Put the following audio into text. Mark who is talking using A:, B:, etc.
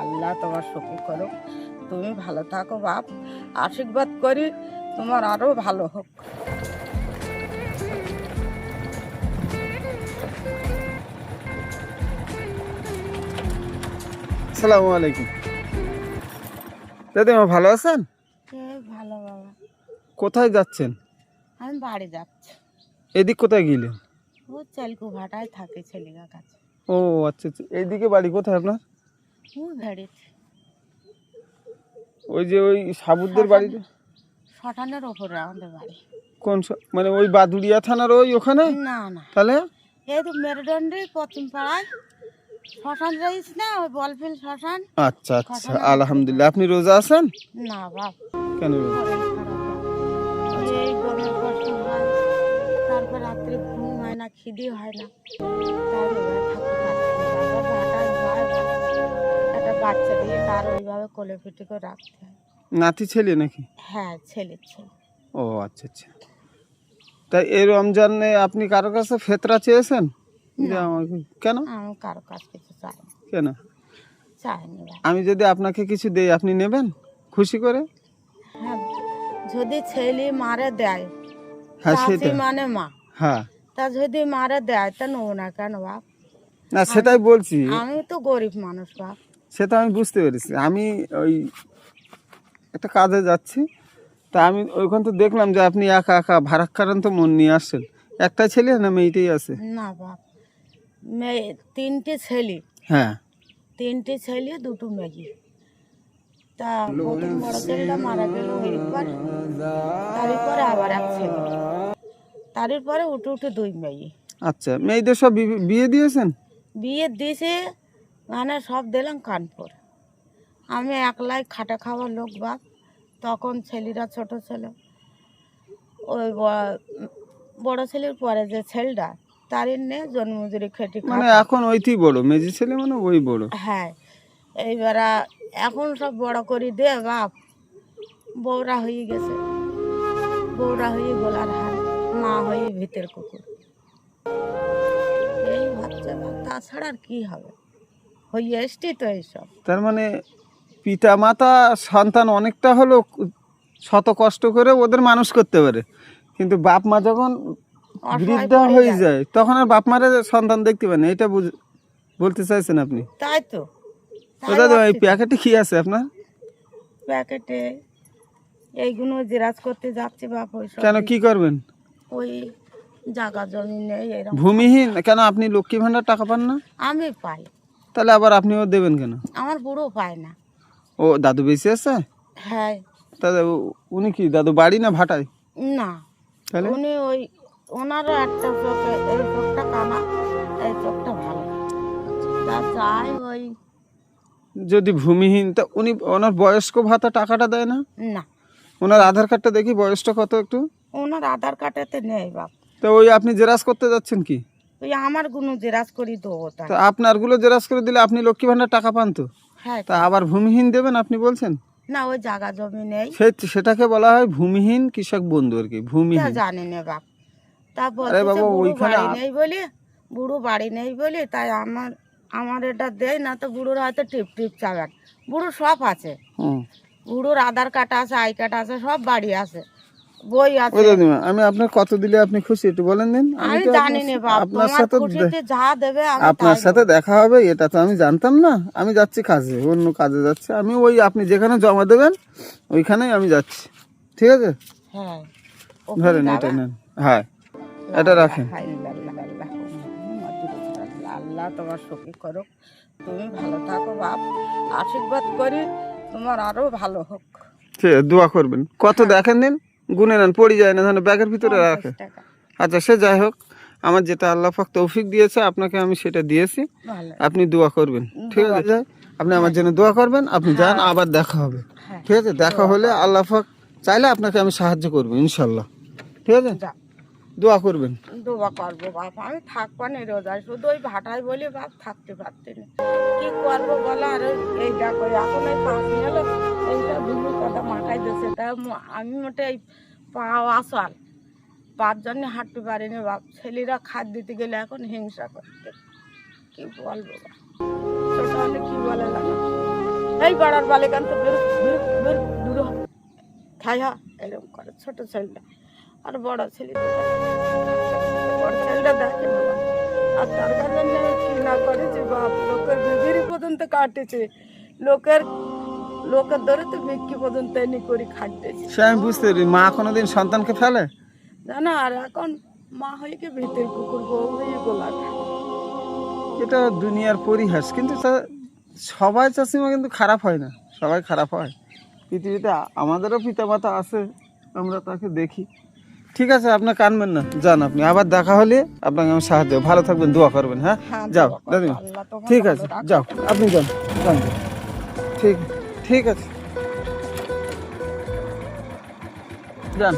A: আল্লাহ তোমার সুখী করো, তুমি ভালো থাকো বাপ, আশীর্বাদ করি তোমার আরো ভালো হোক।
B: আসসালামু আলাইকুম। দাদিমা ভালো আছেন?
A: ভালো বাবা।
B: কোথায় যাচ্ছেন?
A: আমি বাড়ি যাচ্ছি।
B: এদিক কোথায় গেলেন?
A: ও চালকু ভাটায় থাকে ছেলেগা কাছে।
B: ও আচ্ছা আচ্ছা, এইদিকে বাড়ি কোথায় আপনার?
A: ও ভেড়িতে
B: ওই যে ওই সাবুদের বাড়িতে?
A: শটানের ওপরে আমাদের বাড়ি।
B: কোন মানে ওই বাদুড়িয়া থানার ওই ওখানে?
A: না না,
B: তাহলে
A: এই তো মেরুদণ্ডে পশ্চিম পাড়ায় শ্মশান রয়েছে না, ওই বলফিল শ্মশান।
B: আচ্ছা আচ্ছা, আলহামদুলিল্লাহ। আপনি রোজা আছেন?
A: না বাপ,
B: কেন রোজা?
A: শরীর খারাপ বাপ। এই গরমের কষ্ট হয়, তারপর রাত্রে ঘুম হয় না, খিদে হয় না, তাই রোজা থাকতে পারছি না বাবা। ভাটায় হয় একটা বাচ্চা দিয়ে তার ওইভাবে কোলে পিঠে করে রাখতে হয়।
B: নাতি ছেলে নাকি?
A: হ্যাঁ, ছেলের ছেলে।
B: ও আচ্ছা আচ্ছা। তাই এই রমজানে আপনি কারো কাছে ফেতরা চেয়েছেন? যে
A: না।
B: আমাকে কেন?
A: আমি কারো কাছ কিছু চাই না,
B: কেন?
A: চাইনি বাবা।
B: আমি যদি আপনাকে কিছু দেই আপনি নেবেন খুশি করে?
A: হ্যাঁ, যদি ছেলে মারে দেয়,
B: হ্যাঁ
A: চাচি
B: সেটা,
A: মানে মা,
B: হ্যাঁ।
A: তা যদি মারে দেয় তা নেবো না কেন বাপ?
B: না সেটাই বলছি,
A: আমি তো গরিব মানুষ বাপ।
B: সেটা আমি বুঝতে পেরেছি। আমি ওই একটা কাজে যাচ্ছি, তা আমি ওইখান তো দেখলাম যে আপনি একা একা ভারাক্রান্ত মন নিয়ে আসছেন। একটা ছেলে না মেয়েটাই আছে?
A: না বাপ, মেয়ে তিনটে ছেলে,
B: হ্যাঁ।
A: তিনটে ছেলে দুটো মেয়ে। তা প্রথম বড় ছেলেটা মারা গেল একবার, তারপরে আবার এক ছেলে, তারপরে উঠে উঠে দুই মেয়ে।
B: আচ্ছা, মেয়েদের সব বিয়ে দিয়েছেন?
A: বিয়ে দিয়েছে মানে সব দিলাম কানপুর। আমি একলাই খাটা খাওয়ার লোক বাপ। তখন ছেলেরা ছোট ছিল, ওই বড় ছেলের পরে যে ছেলেটা তার নে জন্মজুরি খেটে
B: মানে
A: খাওয়া।
B: এখন ওইটি বড়, মেজি ছেলে মানে ওই বড়?
A: হ্যাঁ, এইবার এখন সব বড় করে দে বাপ। বউরা হয়ে গেছে, বউরা হয়ে গোলার হার, মা হয়ে ভিতের কুকুর। এই ভাবছে বাপ, তাছাড়া আর কি হবে? হয়ে এসছি তো এইসব।
B: তার মানে পিতা মাতা সন্তান অনেকটা হলো শত কষ্ট করে ওদের মানুষ করতে পারে, কিন্তু বাপ মা যখন
A: অসহায়
B: বৃদ্ধা
A: পড়ে
B: হয়ে
A: যায়।
B: যায় তখন আর বাপ মারে সন্তান দেখতে পায় না, এটা বলতে চাইছেন আপনি?
A: তাই তো, তাই
B: দাদা এই
A: ভাবছি তো।
B: প্যাকেটে কি আছে আপনার?
A: প্যাকেটে এইগুলো জেরাজ করতে যাচ্ছে বাপ। ওই সব
B: কেন, কি করবেন?
A: ওই জায়গা জমি নেই এরকম।
B: ভূমিহীন কেন? আপনি লক্ষ্মী ভান্ডার টাকা পান না?
A: আমি পাই,
B: তাহলে আবার আপনিও দেবেন কেন?
A: আমার বুড়ো পায় না।
B: ও দাদু বেঁচে আছে?
A: হ্যাঁ।
B: তাহলে উনি কি দাদু বাড়ি না ভাটায়?
A: না,
B: তাহলে
A: উনি ওই ওনারও একটা চোখে, এই চোখটা কানা, এই চোখটা ভালো, তা চাই ওই।
B: যদি ভূমিহীন তা উনি ওনার বয়স্ক ভাতা টাকাটা দেয় না?
A: না,
B: ওনার আধার কার্ডটা দেখি বয়সটা কত একটু।
A: ওনার আধার কার্ডেতে নেই বাপ।
B: তো ওই আপনি জেরাস করতে যাচ্ছেন কি?
A: ওই আমার গুলো জেরাজ করি দেবো তাই।
B: তা আপনারগুলো জেরাস করে দিলে আপনি লক্ষ্মী ভান্ডার টাকা পান তো।
A: হ্যাঁ,
B: তা আবার ভূমিহীন দেবেন আপনি বলছেন?
A: না ওই জায়গা জমি নেই।
B: সেটাকে বলা হয় ভূমিহীন কৃষক বন্ধু আর কি,
A: তা
B: ভূমিহীন।
A: জানি না বাপ। তা
B: আরে
A: বলতেছে
B: বাবা,
A: বুড়ো
B: ওইখানে
A: বাড়ি নেই বলে, বুড়ো বাড়ি নেই বলে তাই আমার আমার এটা দেয় না। তো বুড়োর হয়তো টিপ টিপ চাবেন, বুড়ো সব আছে,
B: হুম।
A: বুড়োর আধার কার্ড আছে, আই কার্ড আছে, সব বাড়ি আছে, বই
B: ও
A: আছে।
B: দাদিমা, আমি আপনার কত দিলে আপনি খুশি একটু বলেন দিন।
A: আমি
B: তো
A: জানি না বাপ,
B: আপনার
A: তোমার
B: সাথে
A: খুশিতে যা দেবে আমি
B: আপনার
A: তাই
B: সাথে
A: দেবো।
B: দেখা হবে এটা তো আমি জানতাম না। আমি যাচ্ছি কাজে, অন্য কাজে যাচ্ছি আমি। ওই আপনি যেখানে জমা দেবেন ওইখানেই আমি যাচ্ছি, ঠিক আছে?
A: হ্যাঁ,
B: ধরেন এটা নেন, হ্যাঁ এটা রাখেন।
A: আল্লাহ তোমার সুখী করো, তুমি ভালো থাকো বাপ, আশীর্বাদ করি তোমার আরো ভালো হোক।
B: ঠিক আছে, দোয়া করবেন। কত দেখেন দিন, গুনে নেন, পড়ে যায় না যেন ব্যাগের ভিতরে
A: 50
B: রাখে।
A: টাকা।
B: আচ্ছা সে যাই হোক, আমার যেটা আল্লাহ পাক তৌফিক দিয়েছে আপনাকে আমি সেটা দিয়েছি,
A: ভালো।
B: আপনি দোয়া করবেন, ঠিক আছে? আপনি আমার জন্য দোয়া করবেন, আপনি যান, আবার দেখা হবে,
A: হ্যাঁ,
B: ঠিক আছে? দেখা হলে আল্লাহ পাক চাইলে আপনাকে আমি সাহায্য করবো ইনশাল্লাহ, ঠিক আছে?
A: যা
B: দোয়া করবেন।
A: দোয়া করবো বাপ, আমি থাকবো না রোজায়, শুধু ওই ভাটায় বলি বাপ থাকতে পারছি না, কি করবো বলো। আর এই দেখো এখন এই পাঁচ গেল, এইসব বিভিন্ন কথা মাথায় দিচ্ছে, তা আমি মোটে এই পাও আসল পাঁচ জন্য হাঁটতে পারিনি বাপ। ছেলেরা খাদ দিতে গেলে এখন হিংসা করতে, কি বলবো বাপ, ছোট হলে কি বলে জানো। এই পাড়ার বালিকান তো বের বের বের দূর হ, খাইয়া এরকম করে ছোট ছেলেটা। আর বড় ছেলে তো বড় ছেলেটা দেখে না বাপ। আর তার কারণে কি না করেছে বাপ, লোকের বিড়ি পর্যন্ত কাটেছে, লোকের লোকের ধরে তো বিক্রি পর্যন্ত এনে করে খাটেছে
B: সে আমি বুঝতে পারি। মা কোনোদিন সন্তানকে ফেলে?
A: জানা। আর এখন মা হয়ে কি ভিতরে কুকুর বউ হয়ে গোলা খায়।
B: এটা দুনিয়ার পরিহাস। কিন্তু সবাই চাষিমা কিন্তু খারাপ হয় না, সবাই খারাপ হয়। পৃথিবীতে আমাদেরও পিতামাতা আছে, আমরা তাকে দেখি। ঠিক আছে, আপনি কানবেন না, যান আপনি। আবার দেখা হলে আপনাকে আমি সাহায্য, ভালো থাকবেন, দোয়া করবেন। হ্যাঁ,
A: হ্যাঁ,
B: যাও
A: দোয়া করবো,
B: দাদিমা।
A: আল্লাহ তোমাকে
B: ঠিক
A: ভালো
B: আছে,
A: রাখুক।
B: যাও আপনি যান, যান। ঠিক ঠিক আছে, যান।